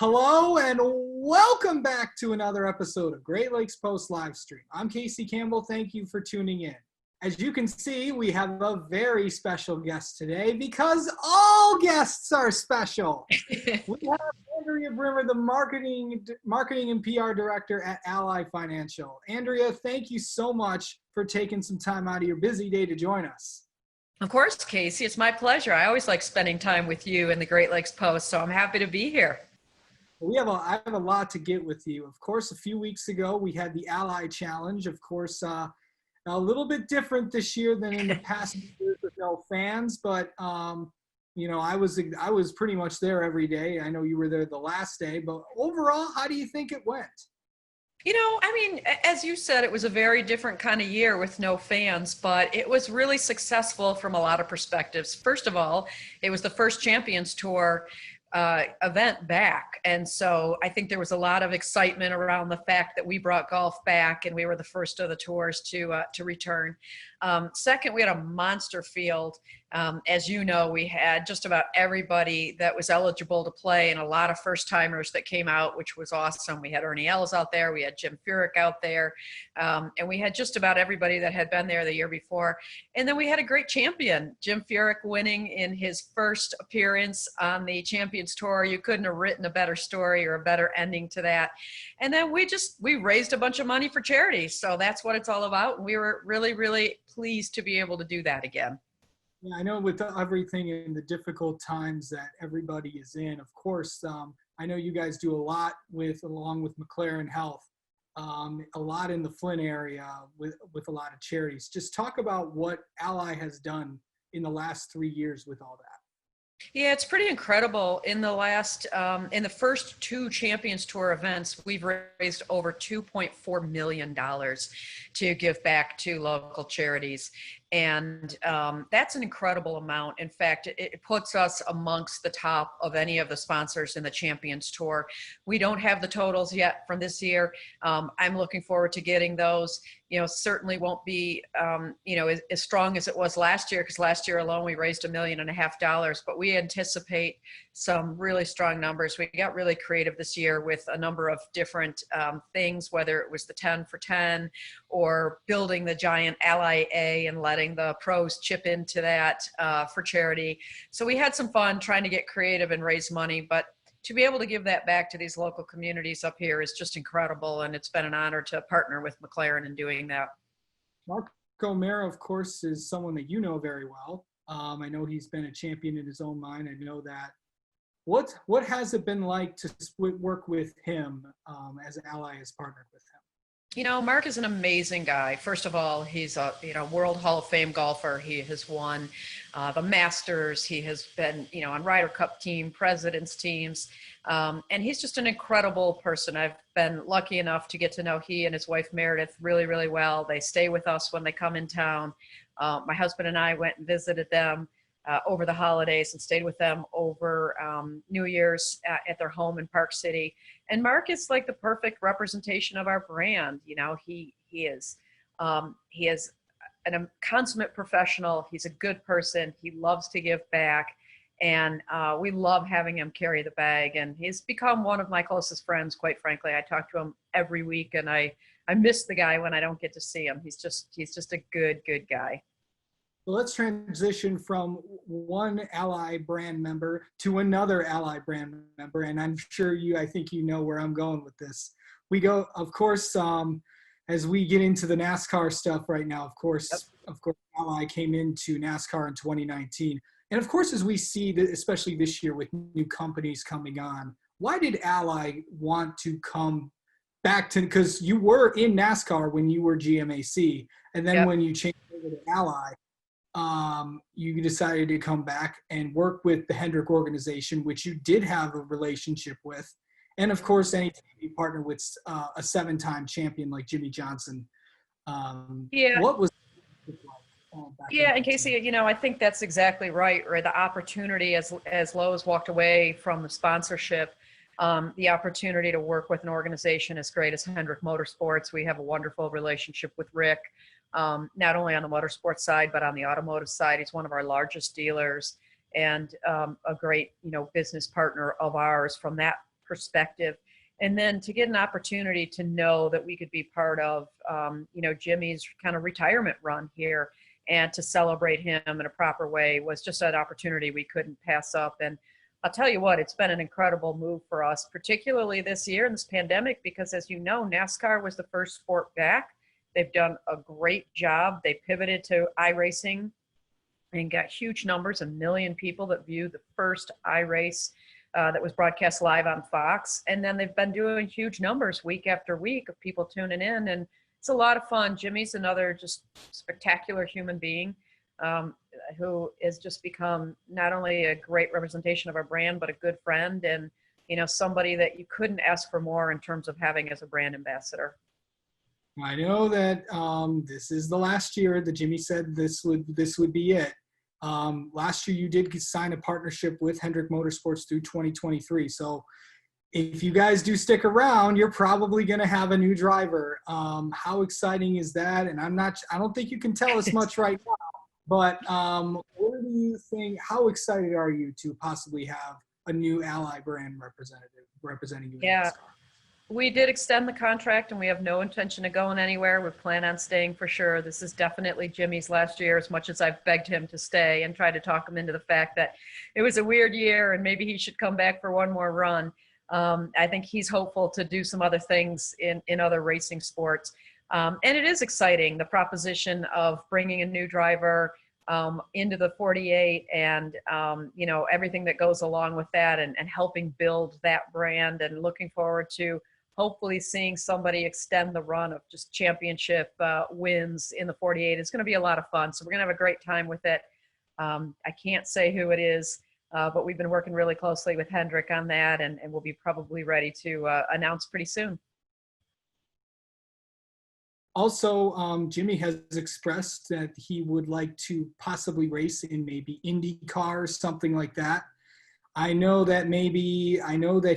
Hello and welcome back to another episode of Great Lakes Post live stream. I'm Casey Campbell. Thank you for tuning in. As you can see, we have a very special guest today because all guests are special. We have Andrea Brimmer, the marketing and PR director at Ally Financial. Andrea, thank you so much for taking some time out of your busy day to join us. Of course, Casey, it's my pleasure. I always like spending time with you in the Great Lakes Post, so I'm happy to be here. I have a lot to get with you. Of course, a few weeks ago, we had the Ally Challenge. Of course, a little bit different this year than in the past years with no fans, but I was pretty much there every day. I know you were there the last day, but overall, how do you think it went? As you said, it was a very different kind of year with no fans, but it was really successful from a lot of perspectives. First of all, it was the first Champions Tour event back. And so I think there was a lot of excitement around the fact that we brought golf back and we were the first of the tours to return. Second, we had a monster field. As you know, we had just about everybody that was eligible to play and a lot of first timers that came out, which was awesome. We had Ernie Els out there. We had Jim Furyk out there. And we had just about everybody that had been there the year before. And then we had a great champion, Jim Furyk, winning in his first appearance on the Champions Tour. You couldn't have written a better story or a better ending to that. And then we raised a bunch of money for charity. So that's what it's all about. And we were really, really pleased to be able to do that again. Yeah, I know with everything and the difficult times that everybody is in, of course, I know you guys do a lot along with McLaren Health, a lot in the Flint area with a lot of charities. Just talk about what Ally has done in the last 3 years with all that. Yeah, it's pretty incredible. In the first two Champions Tour events, we've raised over $2.4 million to give back to local charities. And that's an incredible amount. In fact, it puts us amongst the top of any of the sponsors in the Champions Tour. We don't have the totals yet from this year. I'm looking forward to getting those. Certainly won't be, as strong as it was last year, because last year alone we raised $1.5 million, but we anticipate some really strong numbers. We got really creative this year with a number of different things, whether it was the 10 for 10 or building the giant Ally A and letting the pros chip into that for charity. So we had some fun trying to get creative and raise money, but to be able to give that back to these local communities up here is just incredible. And it's been an honor to partner with McLaren in doing that. Mark O'Mara, of course, is someone that you know very well. I know he's been a champion in his own mind. I know that. What has it been like to work with him as Ally has partnered with him? Mark is an amazing guy. First of all, he's a World Hall of Fame golfer. He has won the Masters. He has been on Ryder Cup team, President's teams, and he's just an incredible person. I've been lucky enough to get to know he and his wife Meredith really, really well. They stay with us when they come in town. My husband and I went and visited them over the holidays and stayed with them over New Year's at their home in Park City. And Mark is like the perfect representation of our brand. He is a consummate professional. He's a good person. He loves to give back. And we love having him carry the bag. And he's become one of my closest friends, quite frankly. I talk to him every week, and I miss the guy when I don't get to see him. He's just a good guy. So let's transition from one Ally brand member to another Ally brand member. And I'm sure I think you know where I'm going with this. We go, of course, as we get into the NASCAR stuff right now, of course, Ally came into NASCAR in 2019. And of course, as we see, especially this year with new companies coming on, why did Ally want to come back to, because you were in NASCAR when you were GMAC, and then when you changed over to Ally, you decided to come back and work with the Hendrick organization, which you did have a relationship with. And of course, anytime you partner with a 7-time champion like Jimmy Johnson, what was it like back and Casey, I think that's exactly right. The opportunity as Lowe's walked away from the sponsorship, the opportunity to work with an organization as great as Hendrick Motorsports. We have a wonderful relationship with Rick. Not only on the motorsports side, but on the automotive side. He's one of our largest dealers and a great, business partner of ours from that perspective. And then to get an opportunity to know that we could be part of, Jimmy's kind of retirement run here, and to celebrate him in a proper way was just an opportunity we couldn't pass up. And I'll tell you what, it's been an incredible move for us, particularly this year in this pandemic, because as you know, NASCAR was the first sport back. They've done a great job. They pivoted to iRacing and got huge numbers, 1 million people that viewed the first iRace that was broadcast live on Fox. And then they've been doing huge numbers week after week of people tuning in. And it's a lot of fun. Jimmy's another just spectacular human being who has just become not only a great representation of our brand, but a good friend and, somebody that you couldn't ask for more in terms of having as a brand ambassador. I know that this is the last year that Jimmy said this would be it. Last year you did sign a partnership with Hendrick Motorsports through 2023. So if you guys do stick around, you're probably going to have a new driver. How exciting is that? And I don't think you can tell us much right now, but what do you think, how excited are you to possibly have a new Ally brand representative representing you? Yeah. We did extend the contract and we have no intention of going anywhere. We plan on staying for sure. This is definitely Jimmy's last year, as much as I've begged him to stay and tried to talk him into the fact that it was a weird year and maybe he should come back for one more run. I think he's hopeful to do some other things in other racing sports. And it is exciting, the proposition of bringing a new driver into the 48 and, everything that goes along with that and helping build that brand, and looking forward to hopefully seeing somebody extend the run of just championship wins in the 48. It's going to be a lot of fun. So we're going to have a great time with it. I can't say who it is, but we've been working really closely with Hendrick on that, and we'll be probably ready to announce pretty soon. Also, Jimmy has expressed that he would like to possibly race in maybe IndyCar or something like that. I know that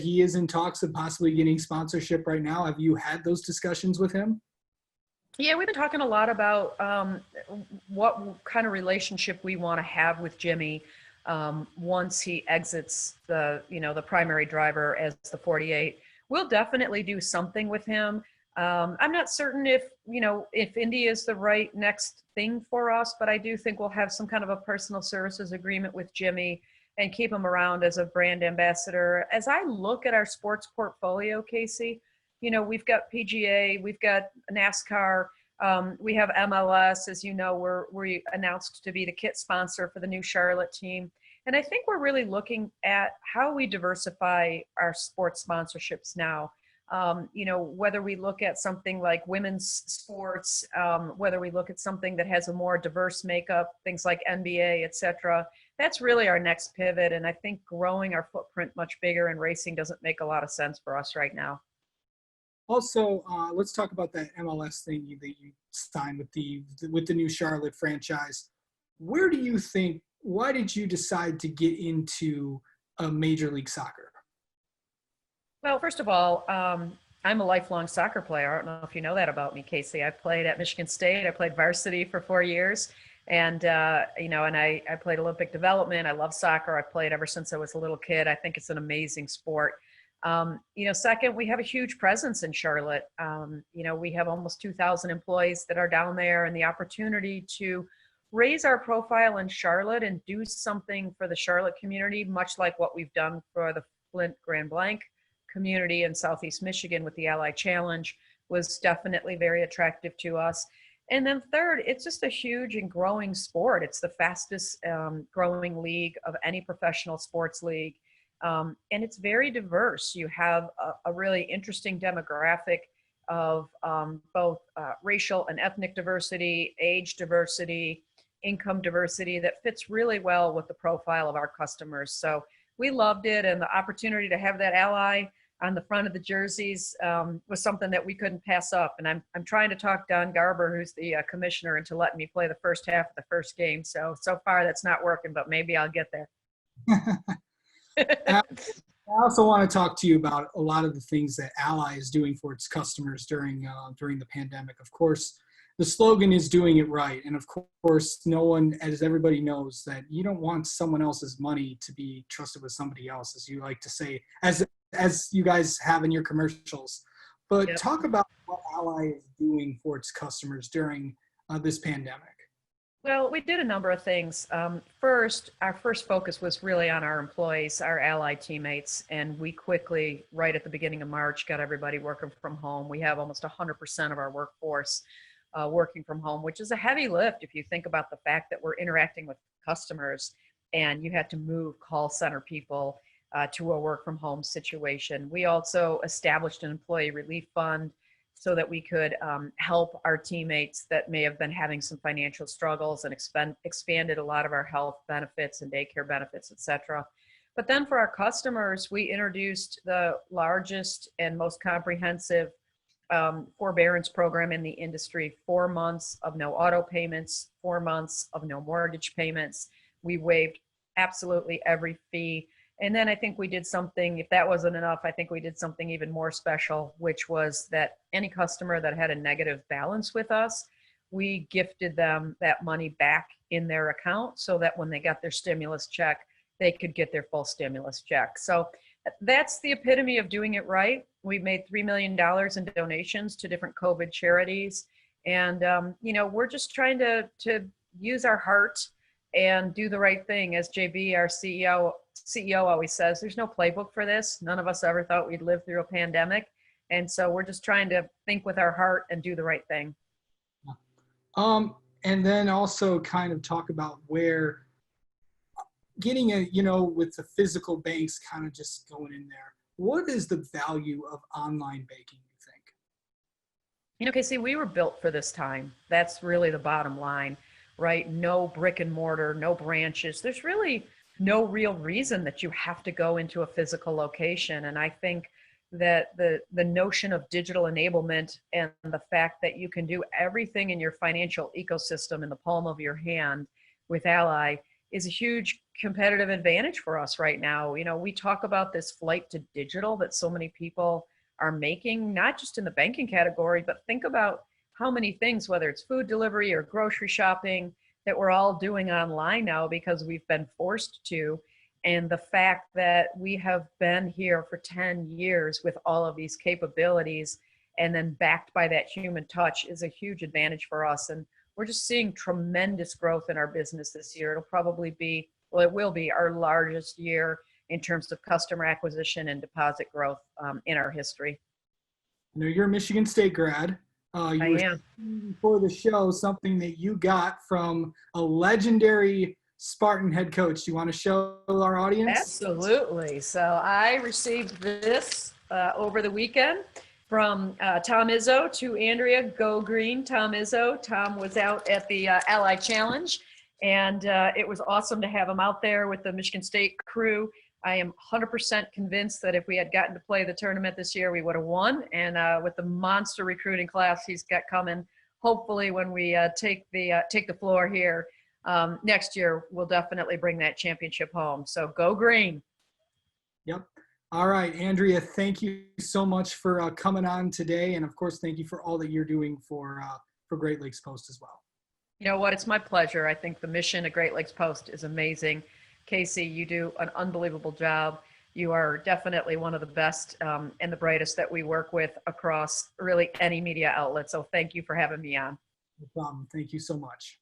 he is in talks of possibly getting sponsorship right now. Have you had those discussions with him? Yeah, we've been talking a lot about what kind of relationship we want to have with Jimmy once he exits the primary driver as the 48. We'll definitely do something with him. I'm not certain if Indy is the right next thing for us, but I do think we'll have some kind of a personal services agreement with Jimmy and keep him around as a brand ambassador. As I look at our sports portfolio, Casey, we've got PGA, we've got NASCAR, we have MLS. As you know, we announced to be the kit sponsor for the new Charlotte team. And I think we're really looking at how we diversify our sports sponsorships now. Whether we look at something like women's sports, whether we look at something that has a more diverse makeup, things like NBA, et cetera, that's really our next pivot. And I think growing our footprint much bigger in racing doesn't make a lot of sense for us right now. Also, let's talk about that MLS thing that you signed with the new Charlotte franchise. Why did you decide to get into Major League Soccer? Well, first of all, I'm a lifelong soccer player. I don't know if you know that about me, Casey. I played at Michigan State. I played varsity for 4 years. And, I played Olympic development. I love soccer. I played ever since I was a little kid. I think it's an amazing sport. Second, we have a huge presence in Charlotte. We have almost 2,000 employees that are down there, and the opportunity to raise our profile in Charlotte and do something for the Charlotte community, much like what we've done for the Flint Grand Blanc community in Southeast Michigan with the Ally Challenge, was definitely very attractive to us. And then third, it's just a huge and growing sport. It's the fastest growing league of any professional sports league. And it's very diverse. You have a really interesting demographic of both racial and ethnic diversity, age diversity, income diversity that fits really well with the profile of our customers. So we loved it, and the opportunity to have that Ally on the front of the jerseys was something that we couldn't pass up. And I'm trying to talk Don Garber, who's the commissioner, into letting me play the first half of the first game. So far that's not working, but maybe I'll get there. I also want to talk to you about a lot of the things that Ally is doing for its customers during the pandemic. Of course, the slogan is doing it right. And of course, no one, as everybody knows, that you don't want someone else's money to be trusted with somebody else, as you like to say, as as you guys have in your commercials. But Yep. talk about what Ally is doing for its customers during this pandemic. Well, we did a number of things. First, our first focus was really on our employees, our allied teammates, and we quickly, right at the beginning of March, got everybody working from home. We have almost 100% of our workforce working from home, which is a heavy lift if you think about the fact that we're interacting with customers and you had to move call center people to a work from home situation. We also established an employee relief fund so that we could help our teammates that may have been having some financial struggles, and expanded a lot of our health benefits and daycare benefits, et cetera. But then for our customers, we introduced the largest and most comprehensive forbearance program in the industry. 4 months of no auto payments, 4 months of no mortgage payments. We waived absolutely every fee. And then I think we did something, if that wasn't enough, I think we did something even more special, which was that any customer that had a negative balance with us, we gifted them that money back in their account so that when they got their stimulus check, they could get their full stimulus check. So that's the epitome of doing it right. We made $3 million in donations to different COVID charities. And, we're just trying to use our heart and do the right thing. As JB, our CEO always says, there's no playbook for this. None of us ever thought we'd live through a pandemic. And so we're just trying to think with our heart and do the right thing. And then also kind of talk about where getting with the physical banks kind of just going in there. What is the value of online banking, you think? Casey, we were built for this time. That's really the bottom line, right? No brick and mortar, no branches. There's really no real reason that you have to go into a physical location. And I think that the notion of digital enablement and the fact that you can do everything in your financial ecosystem in the palm of your hand with Ally is a huge competitive advantage for us right now. We talk about this flight to digital that so many people are making, not just in the banking category, but think about how many things, whether it's food delivery or grocery shopping, that we're all doing online now because we've been forced to. And the fact that we have been here for 10 years with all of these capabilities and then backed by that human touch is a huge advantage for us. And we're just seeing tremendous growth in our business this year. It will be our largest year in terms of customer acquisition and deposit growth in our history. I know you're a Michigan State grad. I am. Before the show, something that you got from a legendary Spartan head coach. Do you want to show our audience? Absolutely. So I received this over the weekend from Tom Izzo to Andrea. Go Green, Tom Izzo. Tom was out at the Ally Challenge, and it was awesome to have him out there with the Michigan State crew. I am 100% convinced that if we had gotten to play the tournament this year, we would have won. And with the monster recruiting class he's got coming, hopefully when we take the floor here next year, we'll definitely bring that championship home. So go Green. Yep. All right, Andrea, thank you so much for coming on today. And of course, thank you for all that you're doing for Great Lakes Post as well. You know what? It's my pleasure. I think the mission of Great Lakes Post is amazing. Casey, you do an unbelievable job. You are definitely one of the best and the brightest that we work with across really any media outlet. So thank you for having me on. No problem. Thank you so much.